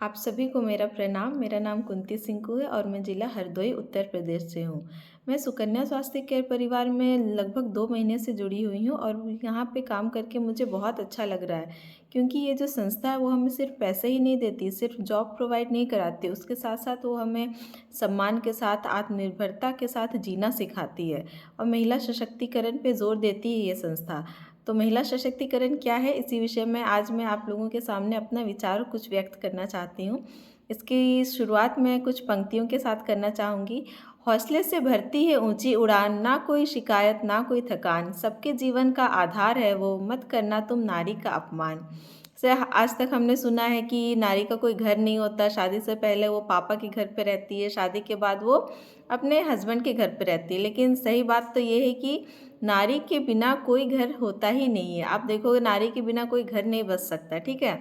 आप सभी को मेरा प्रणाम। मेरा नाम कुंती सिंकू है और मैं ज़िला हरदोई उत्तर प्रदेश से हूँ। मैं सुकन्या स्वास्थ्य केयर परिवार में लगभग 2 महीने से जुड़ी हुई हूँ और यहाँ पे काम करके मुझे बहुत अच्छा लग रहा है, क्योंकि ये जो संस्था है वो हमें सिर्फ़ पैसे ही नहीं देती, सिर्फ़ जॉब प्रोवाइड नहीं कराती, उसके साथ-साथ वो हमें सम्मान के साथ, आत्मनिर्भरता के साथ जीना सिखाती है और महिला सशक्तिकरण पे ज़ोर देती है ये संस्था। तो महिला सशक्तिकरण क्या है, इसी विषय में आज मैं आप लोगों के सामने अपना विचार कुछ व्यक्त करना चाहती हूँ। इसकी शुरुआत मैं कुछ पंक्तियों के साथ करना चाहूँगी। हौसले से भरती है ऊंची उड़ान, ना कोई शिकायत ना कोई थकान, सबके जीवन का आधार है वो, मत करना तुम नारी का अपमान। से आज तक हमने सुना है कि नारी का कोई घर नहीं होता, शादी से पहले वो पापा के घर पे रहती है, शादी के बाद वो अपने हस्बैंड के घर पे रहती है। लेकिन सही बात तो ये है कि नारी के बिना कोई घर होता ही नहीं है। आप देखोगे नारी के बिना कोई घर नहीं बस सकता, ठीक है?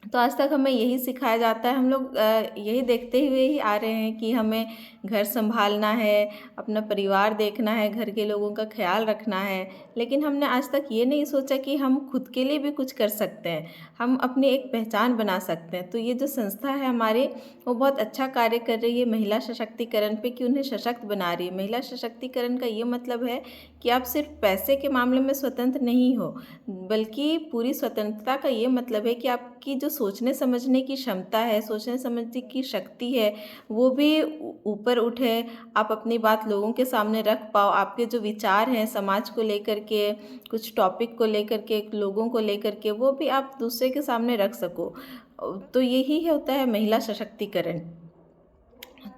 तो आज तक हमें यही सिखाया जाता है, हम लोग यही देखते हुए ही आ रहे हैं कि हमें घर संभालना है, अपना परिवार देखना है, घर के लोगों का ख्याल रखना है। लेकिन हमने आज तक ये नहीं सोचा कि हम खुद के लिए भी कुछ कर सकते हैं, हम अपनी एक पहचान बना सकते हैं। तो ये जो संस्था है हमारी, वो बहुत अच्छा कार्य कर रही है महिला सशक्तिकरण पे, कि उन्हें सशक्त बना रही है। महिला सशक्तिकरण का ये मतलब है कि आप सिर्फ पैसे के मामले में स्वतंत्र नहीं हो, बल्कि पूरी स्वतंत्रता का ये मतलब है कि आपकी जो सोचने समझने की क्षमता है, सोचने समझने की शक्ति है, वो भी ऊपर उठे। आप अपनी बात लोगों के सामने रख पाओ, आपके जो विचार हैं समाज को लेकर के, कुछ टॉपिक को लेकर के, लोगों को लेकर के, वो भी आप दूसरे के सामने रख सको। तो यही होता है महिला सशक्तिकरण।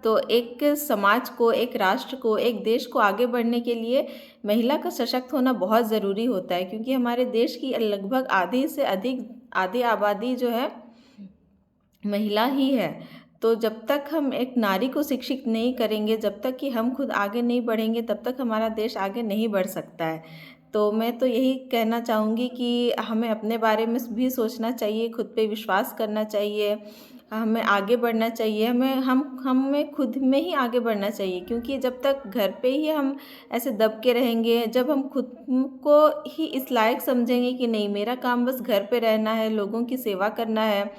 तो एक समाज को, एक राष्ट्र को, एक देश को आगे बढ़ने के लिए महिला का सशक्त होना बहुत ज़रूरी होता है, क्योंकि हमारे देश की लगभग आधी से अधिक आधी आबादी जो है महिला ही है। तो जब तक हम एक नारी को शिक्षित नहीं करेंगे, जब तक कि हम खुद आगे नहीं बढ़ेंगे, तब तक हमारा देश आगे नहीं बढ़ सकता है। तो मैं तो यही कहना चाहूँगी कि हमें अपने बारे में भी सोचना चाहिए, खुद पे विश्वास करना चाहिए, हमें आगे बढ़ना चाहिए, हमें खुद में ही आगे बढ़ना चाहिए, क्योंकि जब तक घर पे ही हम ऐसे दब के रहेंगे, जब हम खुद को ही इस लायक समझेंगे कि नहीं, मेरा काम बस घर पे रहना है, लोगों की सेवा करना है,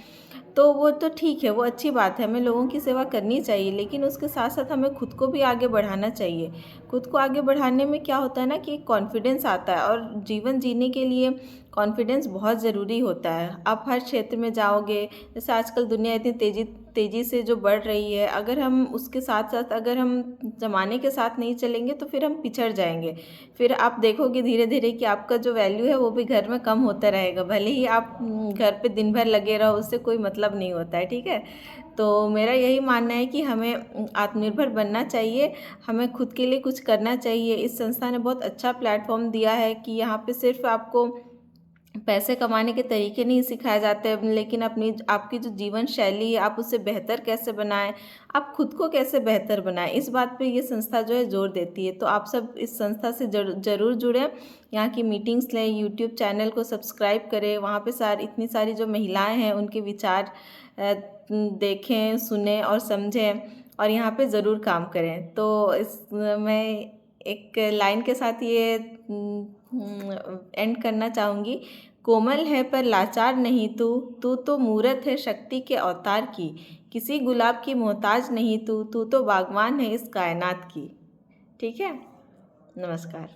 तो वो तो ठीक है, वो अच्छी बात है, हमें लोगों की सेवा करनी चाहिए, लेकिन उसके साथ-साथ हमें खुद को भी आगे बढ़ाना चाहिए। खुद को आगे बढ़ाने में क्या होता है ना कि एक कॉन्फिडेंस आता है, और जीवन जीने के लिए कॉन्फिडेंस बहुत ज़रूरी होता है। आप हर क्षेत्र में जाओगे, जैसे आजकल दुनिया इतनी तेज़ी से जो बढ़ रही है, अगर हम उसके साथ-साथ अगर हम ज़माने के साथ नहीं चलेंगे तो फिर हम पिछड़ जाएँगे। फिर आप देखोगे धीरे-धीरे कि आपका जो वैल्यू है वो भी घर में कम होता रहेगा। भले ही आप घर पे दिन भर लगे रहो, उससे कोई मतलब नहीं होता है, ठीक है? तो मेरा यही मानना है कि हमें आत्मनिर्भर बनना चाहिए, हमें खुद के लिए कुछ करना चाहिए। इस संस्था ने बहुत अच्छा प्लेटफ़ॉर्म दिया है कि यहाँ पे सिर्फ़ आपको पैसे कमाने के तरीके नहीं सिखाए जाते हैं, लेकिन आपकी जो जीवन शैली है, आप उसे बेहतर कैसे बनाएँ, आप खुद को कैसे बेहतर बनाएँ, इस बात पे ये संस्था जो है ज़ोर देती है। तो आप सब इस संस्था से ज़रूर जुड़ें, यहाँ की मीटिंग्स लें, यूट्यूब चैनल को सब्सक्राइब करें, वहाँ पे इतनी सारी जो महिलाएँ हैं उनके विचार देखें, सुनें और समझें, और यहाँ पे ज़रूर काम करें। तो मैं एक लाइन के साथ ये एंड करना चाहूँगी। कोमल है पर लाचार नहीं तू, तू तो मूरत है शक्ति के अवतार की, किसी गुलाब की मोहताज नहीं तू, तू तो बागवान है इस कायनात की। ठीक है? नमस्कार।